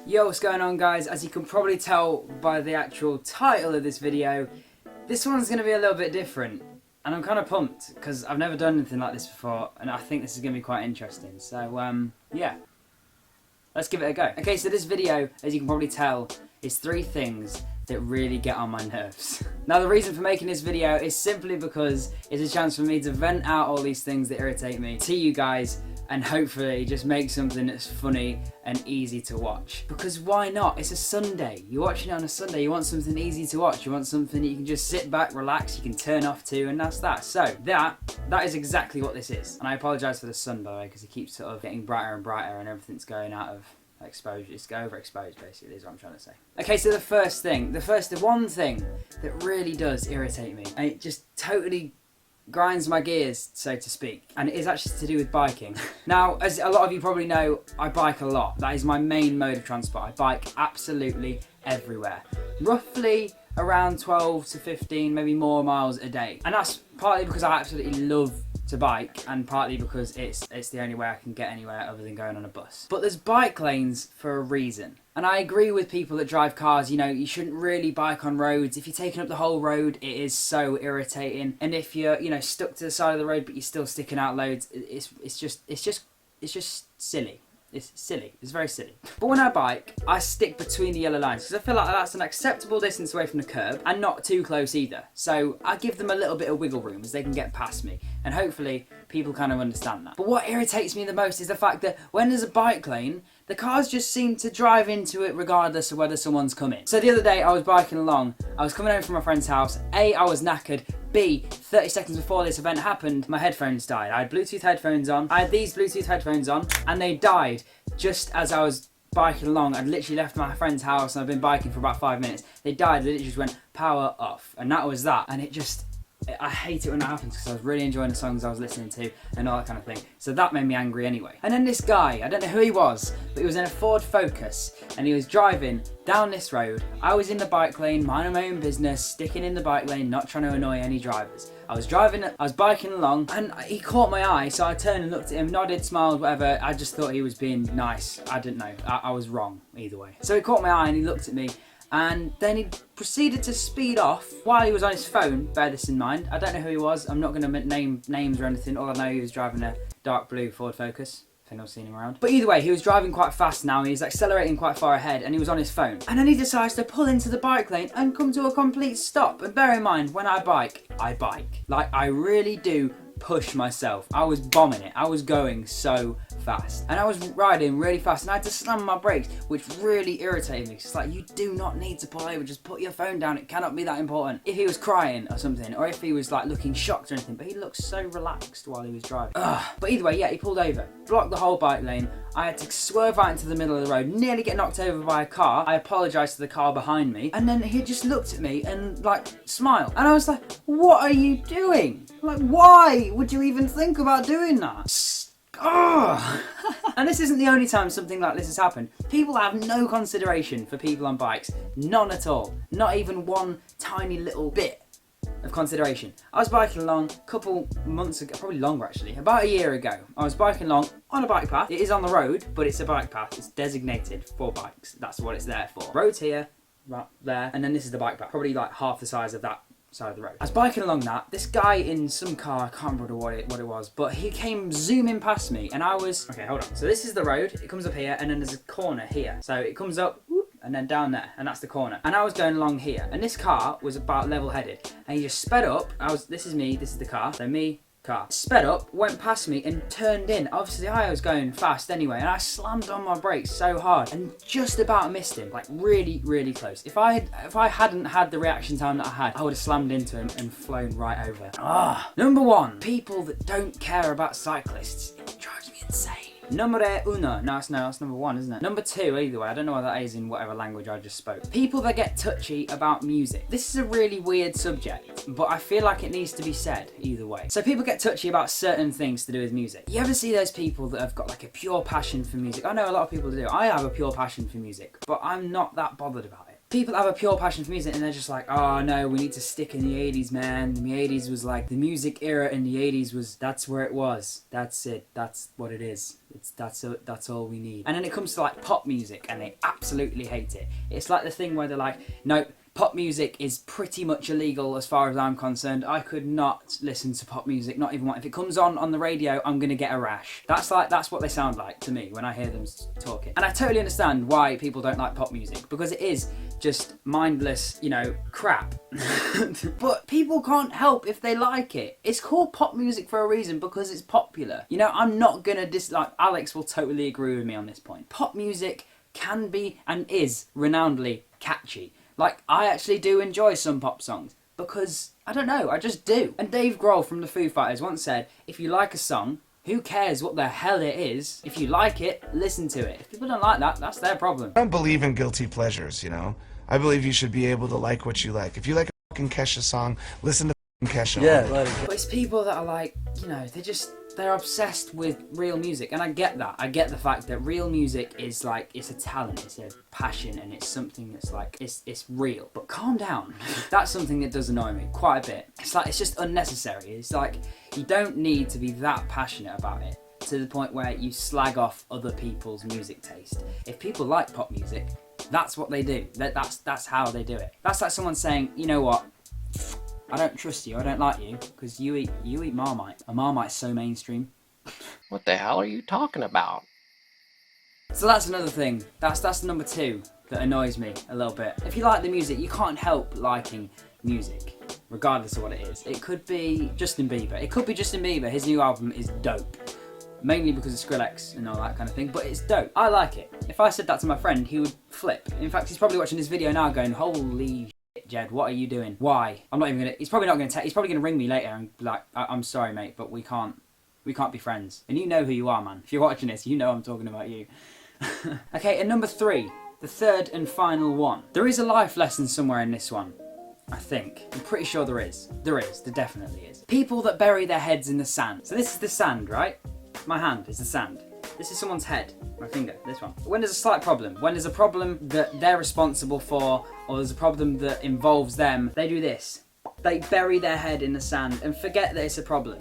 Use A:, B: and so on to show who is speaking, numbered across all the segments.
A: Yo, what's going on, guys? As you can probably tell by the actual title of this video, this one's going to be a little bit different. And I'm kind of pumped, because I've never done anything like this before, and I think this is going to be quite interesting. So, yeah. Let's give it a go. Okay, so this video, as you can probably tell, is 3 things that really get on my nerves. Now, the reason for making this video is simply because it's a chance for me to vent out all these things that irritate me to you guys, and hopefully just make something that's funny and easy to watch. Because why not? It's a Sunday. You're watching it on a Sunday. You want something easy to watch. You want something that you can just sit back, relax, you can turn off to, and that's that. So that is exactly what this is. And I apologise for the sun, by the way, because it keeps sort of getting brighter and brighter and everything's going out of exposure. It's overexposed, basically, is what I'm trying to say. Okay, so the one thing that really does irritate me, and it just totally grinds my gears, so to speak, and it is actually to do with biking. Now, as a lot of you probably know, I bike a lot. That is my main mode of transport. I bike absolutely everywhere. Roughly around 12 to 15, maybe more miles a day. And that's partly because I absolutely love to bike, and partly because it's the only way I can get anywhere other than going on a bus. But there's bike lanes for a reason. And I agree with people that drive cars, you know, you shouldn't really bike on roads. If you're taking up the whole road, it is so irritating. And if you're, you know, stuck to the side of the road but you're still sticking out loads, it's just silly. It's silly. It's very silly. But when I bike, I stick between the yellow lines because I feel like that's an acceptable distance away from the curb and not too close either. So I give them a little bit of wiggle room as they can get past me. And hopefully people kind of understand that. But what irritates me the most is the fact that when there's a bike lane, the cars just seem to drive into it regardless of whether someone's coming. So the other day I was biking along. I was coming home from my friend's house. A, I was knackered. B, 30 seconds before this event happened, my headphones died. I had Bluetooth headphones on. I had these Bluetooth headphones on, and they died just as I was biking along. I'd literally left my friend's house, and I've been biking for about 5 minutes. They died, they literally just went power off, and that was that. And I hate it when that happens because I was really enjoying the songs I was listening to and all that kind of thing. So that made me angry anyway. And then this guy, I don't know who he was, but he was in a Ford Focus and he was driving down this road. I was in the bike lane, minding my own business, sticking in the bike lane, not trying to annoy any drivers. I was biking along and he caught my eye, so I turned and looked at him, nodded, smiled, whatever. I just thought he was being nice. I didn't know. I was wrong either way. So he caught my eye and he looked at me. And then he proceeded to speed off while he was on his phone, bear this in mind. I don't know who he was, I'm not going to name names or anything. All I know, he was driving a dark blue Ford Focus. If anyone's seen him around. But either way, he was driving quite fast now, he was accelerating quite far ahead, and he was on his phone. And then he decides to pull into the bike lane and come to a complete stop. And bear in mind, when I bike. Like, I really do push myself. I was bombing it. I was going so fast. And I was riding really fast and I had to slam my brakes, which really irritated me. It's like, you do not need to pull over, just put your phone down. It cannot be that important. If he was crying or something, or if he was like looking shocked or anything, but he looked so relaxed while he was driving. But either way, yeah, he pulled over, blocked the whole bike lane. I had to swerve out into the middle of the road, nearly get knocked over by a car. I apologised to the car behind me, and then he just looked at me and like smiled. And I was like, what are you doing? Like, why would you even think about doing that? And this isn't the only time something like this has happened. People have no consideration for people on bikes. None at all. Not even one tiny little bit of consideration. I was biking along a couple months ago, probably longer actually, about a year ago. I was biking along on a bike path. It is on the road, but it's a bike path. It's designated for bikes. That's what it's there for. Road's here, right there, and then this is the bike path. Probably like half the size of that side of the road. I was biking along that. This guy in some car, I can't remember what it was, but he came zooming past me and I was... Okay, hold on. So this is the road. It comes up here and then there's a corner here. So it comes up whoop, and then down there, and that's the corner. And I was going along here and this car was about level-headed and he just sped up. This is me, this is the car. So me, car. Sped up, went past me and turned in. Obviously I was going fast anyway and I slammed on my brakes so hard and just about missed him, like really, really close. If I hadn't had the reaction time that I had, I would have slammed into him and flown right over. Number 1, people that don't care about cyclists. It drives me insane. Numero uno. No, it's number 1, isn't it? Number 2, either way. I don't know what that is in whatever language I just spoke. People that get touchy about music. This is a really weird subject, but I feel like it needs to be said either way. So people get touchy about certain things to do with music. You ever see those people that have got like a pure passion for music? I know a lot of people do. I have a pure passion for music, but I'm not that bothered about it. People have a pure passion for music and they're just like, oh no, we need to stick in the 80s, man. The 80s was like, the music era in the 80s was, that's where it was. That's it. That's what it is. That's all we need. And then it comes to like pop music and they absolutely hate it. It's like the thing where they're like, no, pop music is pretty much illegal as far as I'm concerned. I could not listen to pop music, not even one. If it comes on the radio, I'm gonna get a rash. That's what they sound like to me when I hear them talking. And I totally understand why people don't like pop music, because it is just mindless, you know, crap. But people can't help if they like it. It's called pop music for a reason, because it's popular. You know, I'm not gonna dislike, Alex will totally agree with me on this point. Pop music can be and is renownedly catchy. Like, I actually do enjoy some pop songs because, I don't know, I just do. And Dave Grohl from the Foo Fighters once said, if you like a song, who cares what the hell it is? If you like it, listen to it. If people don't like that, that's their problem.
B: I don't believe in guilty pleasures, you know? I believe you should be able to like what you like. If you like a fucking Kesha song, listen to Kesha.
C: Yeah,
A: but it's people that are like, you know, they're obsessed with real music, and I get that. I get the fact that real music is like, it's a talent, it's a passion, and it's something that's like, it's real. But calm down. That's something that does annoy me quite a bit. It's like, it's just unnecessary. It's like, you don't need to be that passionate about it to the point where you slag off other people's music taste. If people like pop music, that's what they do. That's how they do it. That's like someone saying, you know what? I don't trust you, I don't like you, because you eat Marmite. A Marmite's so mainstream.
C: What the hell are you talking about?
A: So that's another thing. That's number 2 that annoys me a little bit. If you like the music, you can't help liking music, regardless of what it is. It could be Justin Bieber. It could be Justin Bieber. His new album is dope. Mainly because of Skrillex and all that kind of thing, but it's dope. I like it. If I said that to my friend, he would flip. In fact, he's probably watching this video now going, holy Jed, what are you doing? Why? I'm not even gonna. He's probably not gonna. He's probably gonna ring me later and be like, I'm sorry, mate, but we can't be friends. And you know who you are, man. If you're watching this, you know I'm talking about you. Okay, and number 3, the third and final one. There is a life lesson somewhere in this one. I think. I'm pretty sure there is. There definitely is. People that bury their heads in the sand. So this is the sand, right? My hand is the sand. This is someone's head, my finger, this one. When there's a slight problem, when there's a problem that they're responsible for, or there's a problem that involves them, they do this. They bury their head in the sand and forget that it's a problem.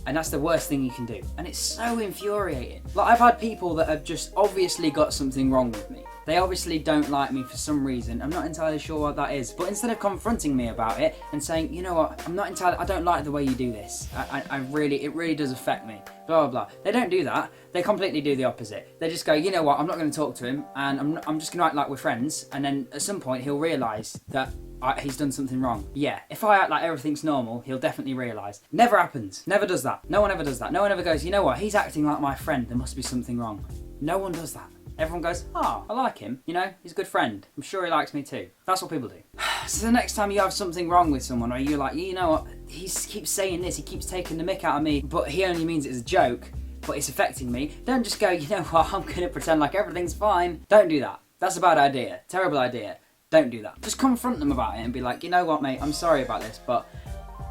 A: And that's the worst thing you can do. And it's so infuriating. Like, I've had people that have just obviously got something wrong with me. They obviously don't like me for some reason. I'm not entirely sure what that is. But instead of confronting me about it and saying, you know what, I don't like the way you do this. It really does affect me. Blah, blah, blah. They don't do that. They completely do the opposite. They just go, you know what, I'm not going to talk to him and I'm just going to act like we're friends. And then at some point he'll realise that he's done something wrong. Yeah, if I act like everything's normal, he'll definitely realise. Never happens. Never does that. No one ever does that. No one ever goes, you know what, he's acting like my friend. There must be something wrong. No one does that. Everyone goes, oh, I like him. You know, he's a good friend. I'm sure he likes me too. That's what people do. So the next time you have something wrong with someone, or you're like, you know what, he keeps saying this, he keeps taking the mick out of me, but he only means it as a joke, but it's affecting me. Don't just go, you know what, I'm going to pretend like everything's fine. Don't do that. That's a bad idea. Terrible idea. Don't do that. Just confront them about it and be like, you know what, mate, I'm sorry about this, but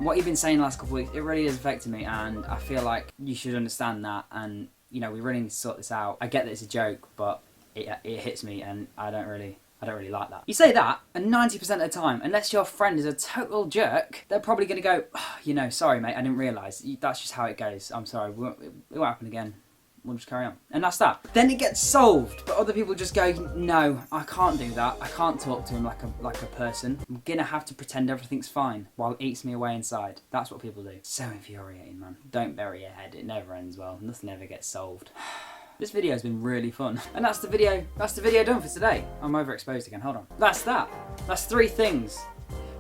A: what you've been saying the last couple of weeks, it really is affecting me, and I feel like you should understand that, and you know, we really need to sort this out. I get that it's a joke, but it hits me, and I don't really like that. You say that, and 90% of the time, unless your friend is a total jerk, they're probably going to go, oh, you know, sorry mate, I didn't realise. That's just how it goes. I'm sorry, it won't happen again. We'll just carry on. And that's that. Then it gets solved, but other people just go, no, I can't do that. I can't talk to him like a person. I'm gonna have to pretend everything's fine while it eats me away inside. That's what people do. So infuriating, man. Don't bury your head. It never ends well. Nothing ever gets solved. This video has been really fun. And that's the video done for today. I'm overexposed again, hold on. That's that. That's 3 things.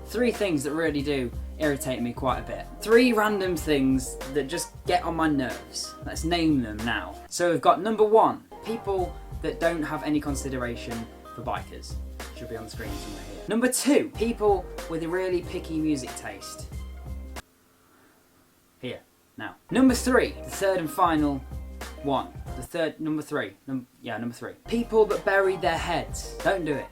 A: 3 things that really do irritate me quite a bit. 3 random things that just get on my nerves. Let's name them now. So we've got number 1, people that don't have any consideration for bikers. Should be on the screen somewhere here. Number 2, people with a really picky music taste. Here, now. Number 3, the third and final one. Number 3. Number 3. People that bury their heads. Don't do it.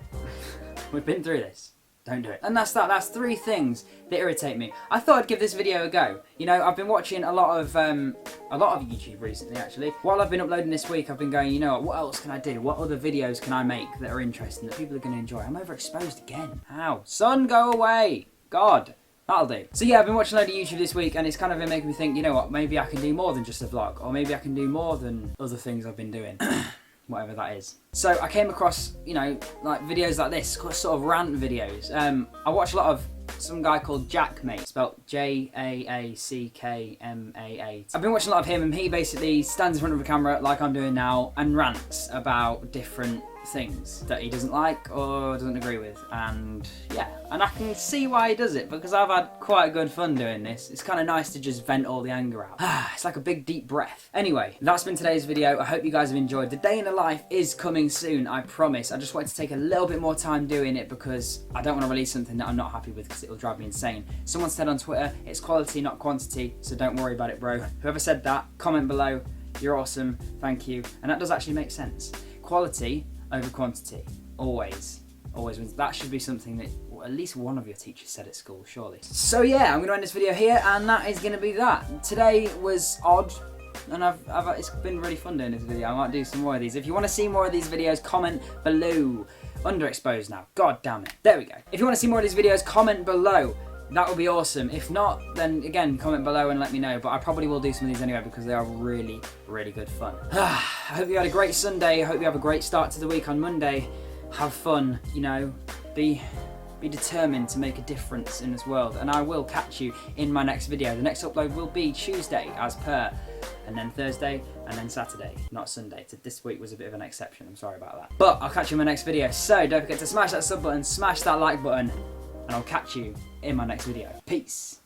A: We've been through this. don't do it. And that's that. That's 3 things that irritate me. I thought I'd give this video a go. You know, I've been watching a lot of YouTube recently, actually. While I've been uploading this week, I've been going, you know what else can I do? What other videos can I make that are interesting, that people are going to enjoy? I'm overexposed again. How? Sun, go away. God. That'll do. So yeah, I've been watching a load of YouTube this week, and it's kind of been making me think, you know what, maybe I can do more than just a vlog, or maybe I can do more than other things I've been doing. Whatever that is. So I came across, you know, like videos like this, sort of rant videos. I watch a lot of some guy called Jackmate, spelled Jackmaa. I've been watching a lot of him, and he basically stands in front of a camera like I'm doing now and rants about different things that he doesn't like or doesn't agree with, and yeah, and I can see why he does it, because I've had quite good fun doing this. It's kind of nice to just vent all the anger out. It's like a big deep breath. Anyway, that's been today's video. I hope you guys have enjoyed. The day in the life is coming soon, I promise. I just wanted to take a little bit more time doing it because I don't want to release something that I'm not happy with, because it'll drive me insane. Someone said on Twitter, it's quality not quantity, so don't worry about it, bro. Whoever said that, comment below. You're awesome, thank you. And that does actually make sense. Quality over quantity, always wins. That should be something that at least one of your teachers said at school, surely. So yeah, I'm going to end this video here, and that is going to be that. Today was odd, and it's been really fun doing this video. I might do some more of these. If you want to see more of these videos, comment below. Underexposed now, god damn it. There we go. If you want to see more of these videos, comment below. That would be awesome. If not, then again, comment below and let me know. But I probably will do some of these anyway, because they are really, really good fun. I hope you had a great Sunday. I hope you have a great start to the week on Monday. Have fun, you know, be determined to make a difference in this world. And I will catch you in my next video. The next upload will be Tuesday, as per. And then Thursday, and then Saturday, not Sunday. This week was a bit of an exception. I'm sorry about that. But I'll catch you in my next video. So don't forget to smash that sub button, smash that like button, and I'll catch you in my next video. Peace.